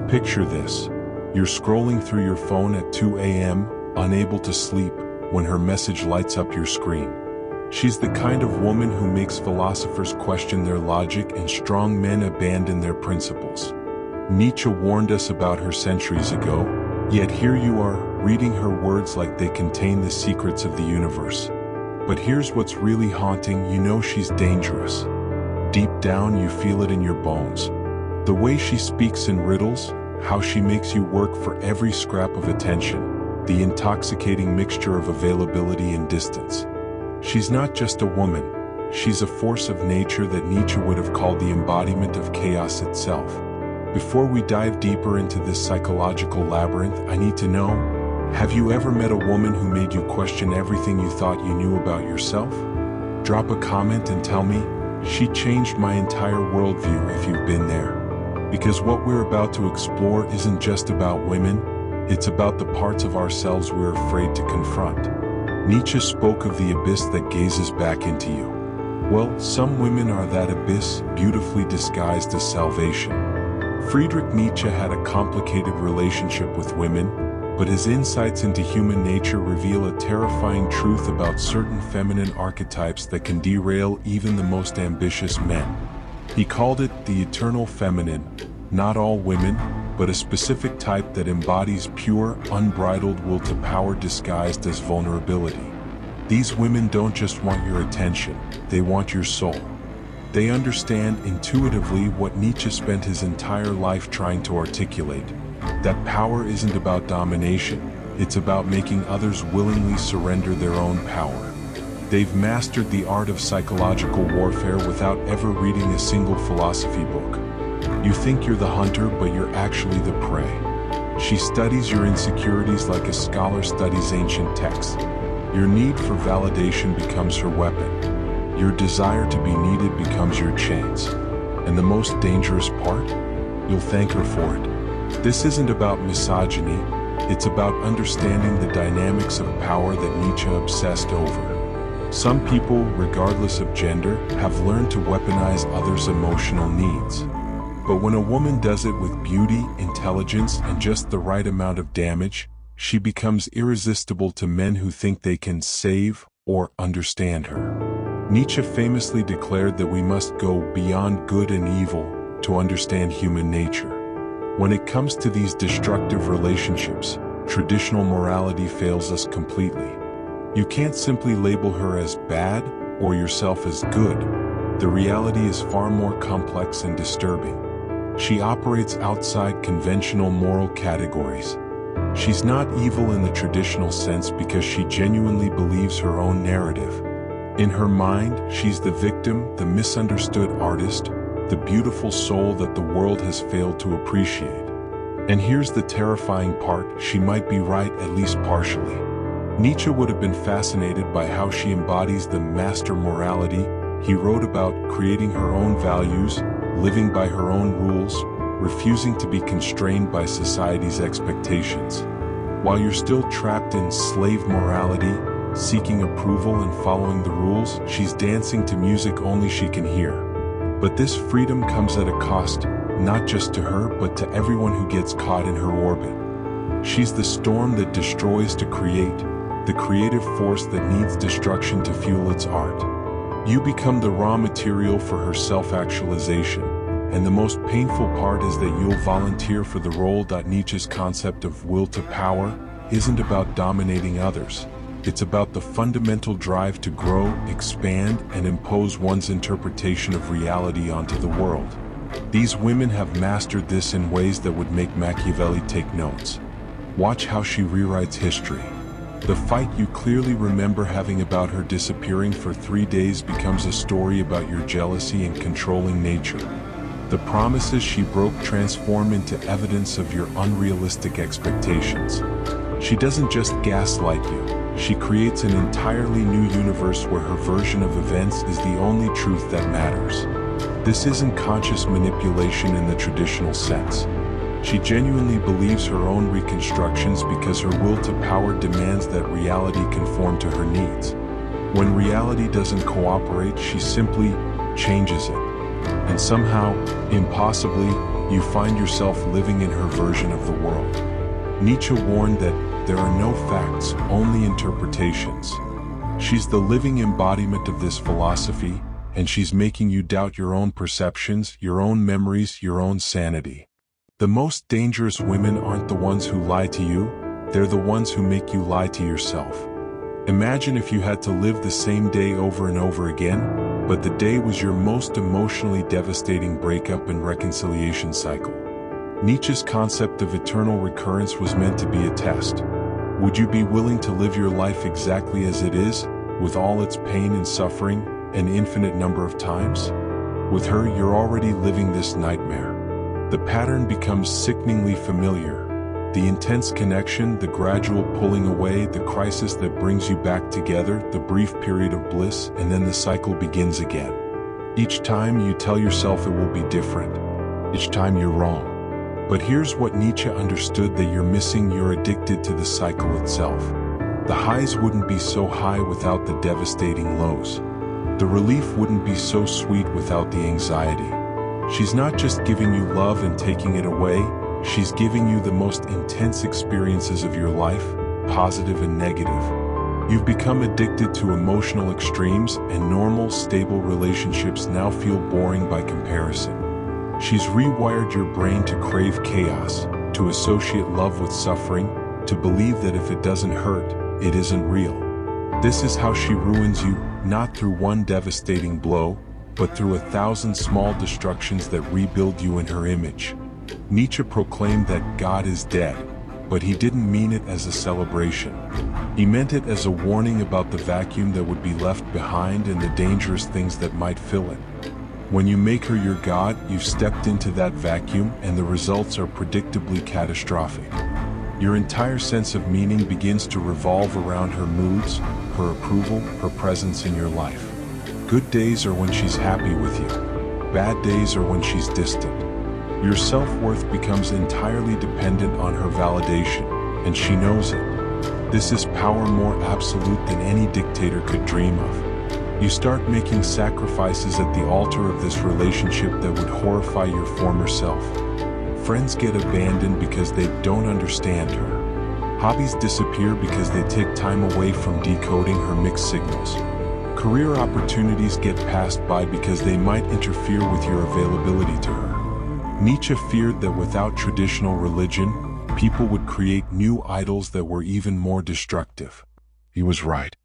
Picture this. You're scrolling through your phone at 2 a.m., unable to sleep, when her message lights up your screen. She's the kind of woman who makes philosophers question their logic and strong men abandon their principles. Nietzsche warned us about her centuries ago, yet here you are, reading her words like they contain the secrets of the universe. But here's what's really haunting: you know she's dangerous. Deep down you feel it in your bones. The way she speaks in riddles, how she makes you work for every scrap of attention, the intoxicating mixture of availability and distance. She's not just a woman, she's a force of nature that Nietzsche would have called the embodiment of chaos itself. Before we dive deeper into this psychological labyrinth, I need to know, have you ever met a woman who made you question everything you thought you knew about yourself? Drop a comment and tell me, she changed my entire worldview if you've been there. Because what we're about to explore isn't just about women, it's about the parts of ourselves we're afraid to confront. Nietzsche spoke of the abyss that gazes back into you. Well, some women are that abyss, beautifully disguised as salvation. Friedrich Nietzsche had a complicated relationship with women, but his insights into human nature reveal a terrifying truth about certain feminine archetypes that can derail even the most ambitious men. He called it the eternal feminine, not all women, but a specific type that embodies pure, unbridled will to power disguised as vulnerability. These women don't just want your attention, they want your soul. They understand intuitively what Nietzsche spent his entire life trying to articulate. That power isn't about domination, it's about making others willingly surrender their own power. They've mastered the art of psychological warfare without ever reading a single philosophy book. You think you're the hunter, but you're actually the prey. She studies your insecurities like a scholar studies ancient texts. Your need for validation becomes her weapon. Your desire to be needed becomes your chains. And the most dangerous part? You'll thank her for it. This isn't about misogyny, it's about understanding the dynamics of power that Nietzsche obsessed over. Some people, regardless of gender, have learned to weaponize others' emotional needs. But when a woman does it with beauty, intelligence, and just the right amount of damage, she becomes irresistible to men who think they can save or understand her. Nietzsche famously declared that we must go beyond good and evil to understand human nature. When it comes to these destructive relationships, traditional morality fails us completely. You can't simply label her as bad or yourself as good. The reality is far more complex and disturbing. She operates outside conventional moral categories. She's not evil in the traditional sense because she genuinely believes her own narrative. In her mind, she's the victim, the misunderstood artist, the beautiful soul that the world has failed to appreciate. And here's the terrifying part: she might be right, at least partially. Nietzsche would have been fascinated by how she embodies the master morality. He wrote about creating her own values, living by her own rules, refusing to be constrained by society's expectations. While you're still trapped in slave morality, seeking approval and following the rules, she's dancing to music only she can hear. But this freedom comes at a cost, not just to her but to everyone who gets caught in her orbit. She's the storm that destroys to create, the creative force that needs destruction to fuel its art. You become the raw material for her self-actualization, and the most painful part is that you'll volunteer for the role. Nietzsche's concept of will to power isn't about dominating others. It's about the fundamental drive to grow, expand, and impose one's interpretation of reality onto the world. These women have mastered this in ways that would make Machiavelli take notes. Watch how she rewrites history. The fight you clearly remember having about her disappearing for 3 days becomes a story about your jealousy and controlling nature. The promises she broke transform into evidence of your unrealistic expectations. She doesn't just gaslight you, she creates an entirely new universe where her version of events is the only truth that matters. This isn't conscious manipulation in the traditional sense. She genuinely believes her own reconstructions because her will to power demands that reality conform to her needs. When reality doesn't cooperate, she simply changes it. And somehow, impossibly, you find yourself living in her version of the world. Nietzsche warned that there are no facts, only interpretations. She's the living embodiment of this philosophy, and she's making you doubt your own perceptions, your own memories, your own sanity. The most dangerous women aren't the ones who lie to you, they're the ones who make you lie to yourself. Imagine if you had to live the same day over and over again, but the day was your most emotionally devastating breakup and reconciliation cycle. Nietzsche's concept of eternal recurrence was meant to be a test. Would you be willing to live your life exactly as it is, with all its pain and suffering, an infinite number of times? With her, you're already living this nightmare. The pattern becomes sickeningly familiar. The intense connection, the gradual pulling away, the crisis that brings you back together, the brief period of bliss, and then the cycle begins again. Each time you tell yourself it will be different. Each time you're wrong. But here's what Nietzsche understood that you're missing: you're addicted to the cycle itself. The highs wouldn't be so high without the devastating lows. The relief wouldn't be so sweet without the anxiety. She's not just giving you love and taking it away, she's giving you the most intense experiences of your life, positive and negative. You've become addicted to emotional extremes, and normal, stable relationships now feel boring by comparison. She's rewired your brain to crave chaos, to associate love with suffering, to believe that if it doesn't hurt, it isn't real. This is how she ruins you, not through one devastating blow, but through 1,000 small destructions that rebuild you in her image. Nietzsche proclaimed that God is dead, but he didn't mean it as a celebration. He meant it as a warning about the vacuum that would be left behind and the dangerous things that might fill it. When you make her your God, you've stepped into that vacuum, and the results are predictably catastrophic. Your entire sense of meaning begins to revolve around her moods, her approval, her presence in your life. Good days are when she's happy with you. Bad days are when she's distant. Your self-worth becomes entirely dependent on her validation, and she knows it. This is power more absolute than any dictator could dream of. You start making sacrifices at the altar of this relationship that would horrify your former self. Friends get abandoned because they don't understand her. Hobbies disappear because they take time away from decoding her mixed signals. Career opportunities get passed by because they might interfere with your availability to her. Nietzsche feared that without traditional religion, people would create new idols that were even more destructive. He was right.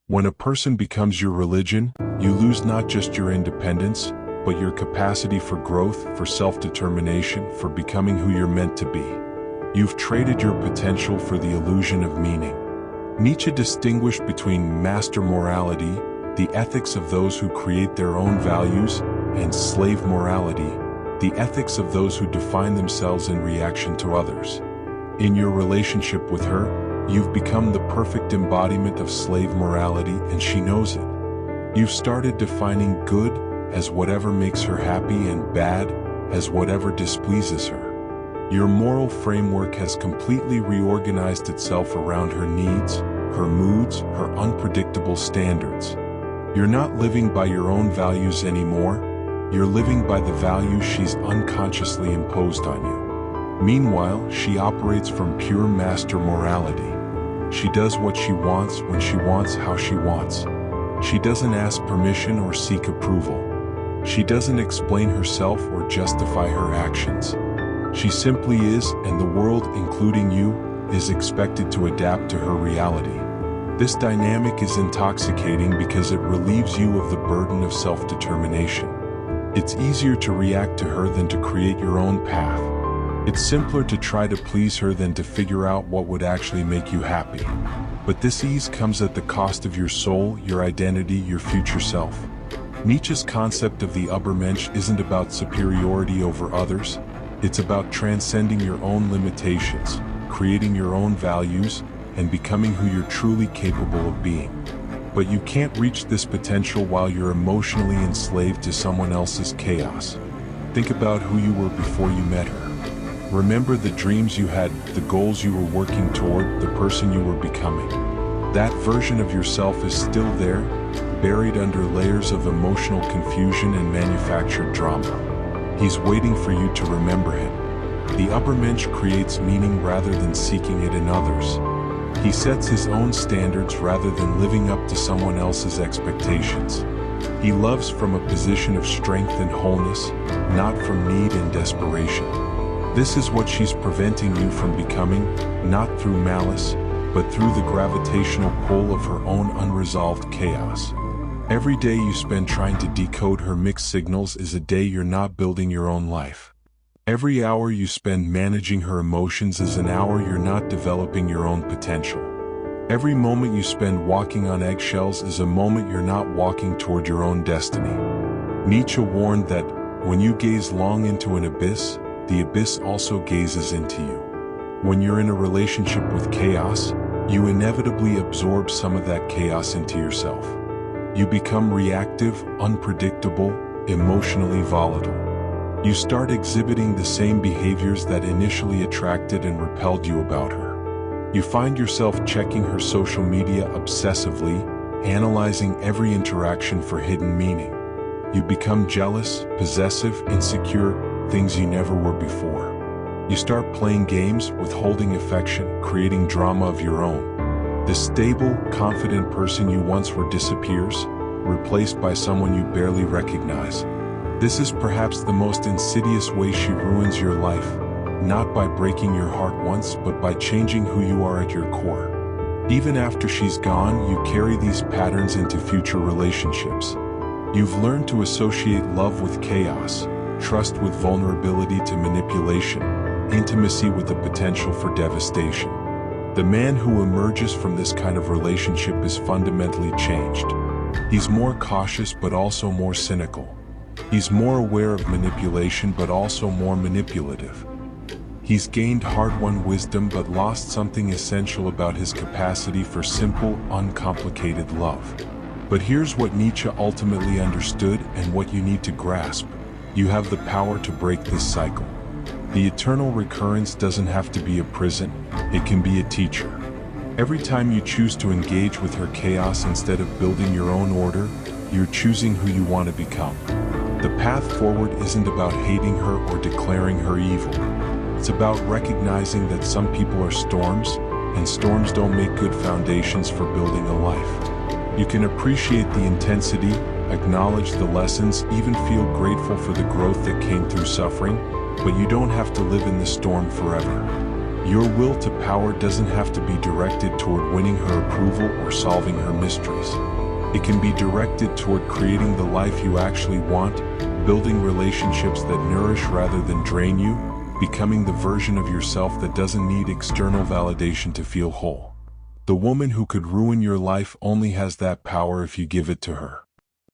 When a person becomes your religion, you lose not just your independence, but your capacity for growth, for self-determination, for becoming who you're meant to be. You've traded your potential for the illusion of meaning. Nietzsche distinguished between master morality, the ethics of those who create their own values, and slave morality, the ethics of those who define themselves in reaction to others. In your relationship with her, you've become the perfect embodiment of slave morality, and she knows it. You've started defining good as whatever makes her happy and bad as whatever displeases her. Your moral framework has completely reorganized itself around her needs, her moods, her unpredictable standards. You're not living by your own values anymore, you're living by the values she's unconsciously imposed on you. Meanwhile, she operates from pure master morality. She does what she wants, when she wants, how she wants. She doesn't ask permission or seek approval. She doesn't explain herself or justify her actions. She simply is, and the world, including you, is expected to adapt to her reality. This dynamic is intoxicating because it relieves you of the burden of self-determination. It's easier to react to her than to create your own path. It's simpler to try to please her than to figure out what would actually make you happy. But this ease comes at the cost of your soul, your identity, your future self. Nietzsche's concept of the Übermensch isn't about superiority over others. It's about transcending your own limitations, creating your own values, and becoming who you're truly capable of being. But you can't reach this potential while you're emotionally enslaved to someone else's chaos. Think about who you were before you met her. Remember the dreams you had, the goals you were working toward, the person you were becoming. That version of yourself is still there, buried under layers of emotional confusion and manufactured drama. He's waiting for you to remember him. The upper mensch creates meaning rather than seeking it in others. He sets his own standards rather than living up to someone else's expectations. He loves from a position of strength and wholeness, not from need and desperation. This is what she's preventing you from becoming, not through malice, but through the gravitational pull of her own unresolved chaos. Every day you spend trying to decode her mixed signals is a day you're not building your own life. Every hour you spend managing her emotions is an hour you're not developing your own potential. Every moment you spend walking on eggshells is a moment you're not walking toward your own destiny. Nietzsche warned that, when you gaze long into an abyss, the abyss also gazes into you. When you're in a relationship with chaos, you inevitably absorb some of that chaos into yourself. You become reactive, unpredictable, emotionally volatile. You start exhibiting the same behaviors that initially attracted and repelled you about her. You find yourself checking her social media obsessively, analyzing every interaction for hidden meaning. You become jealous, possessive, insecure, things you never were before. You start playing games, withholding affection, creating drama of your own. The stable, confident person you once were disappears, replaced by someone you barely recognize. This is perhaps the most insidious way she ruins your life, not by breaking your heart once, but by changing who you are at your core. Even after she's gone, you carry these patterns into future relationships. You've learned to associate love with chaos, trust with vulnerability to manipulation, intimacy with the potential for devastation. The man who emerges from this kind of relationship is fundamentally changed. He's more cautious but also more cynical. He's more aware of manipulation but also more manipulative. He's gained hard-won wisdom but lost something essential about his capacity for simple, uncomplicated love. But here's what Nietzsche ultimately understood and what you need to grasp. You have the power to break this cycle. The eternal recurrence doesn't have to be a prison, it can be a teacher. Every time you choose to engage with her chaos instead of building your own order, you're choosing who you want to become. The path forward isn't about hating her or declaring her evil. It's about recognizing that some people are storms, and storms don't make good foundations for building a life. You can appreciate the intensity, acknowledge the lessons, even feel grateful for the growth that came through suffering, but you don't have to live in the storm forever. Your will to power doesn't have to be directed toward winning her approval or solving her mysteries. It can be directed toward creating the life you actually want, building relationships that nourish rather than drain you, becoming the version of yourself that doesn't need external validation to feel whole. The woman who could ruin your life only has that power if you give it to her.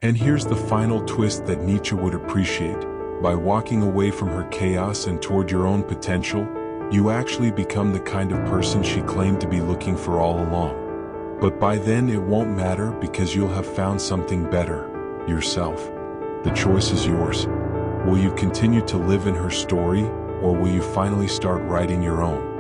And here's the final twist that Nietzsche would appreciate. By walking away from her chaos and toward your own potential, you actually become the kind of person she claimed to be looking for all along. But by then it won't matter because you'll have found something better, yourself. The choice is yours. Will you continue to live in her story, or will you finally start writing your own?